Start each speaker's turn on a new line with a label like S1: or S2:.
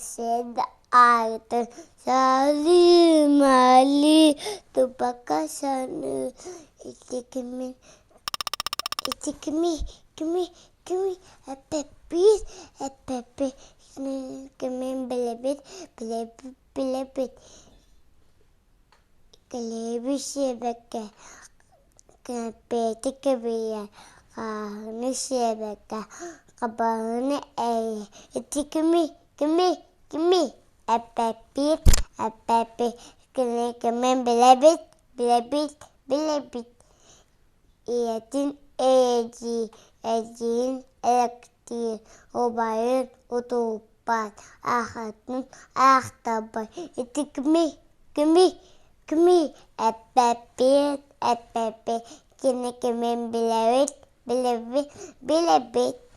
S1: said Arthur, Sally, Mally, Tupacasanu, give me a pepper, give me bilibit, Kalebi şebeke, kapeti kabiye, kahını şebeke, kabağını eğe, give me, a pepper, give bilibit, Etin ecin elektriği, obayın otoban, ahatın ahtabay, give me, a pepper, give me bilibit,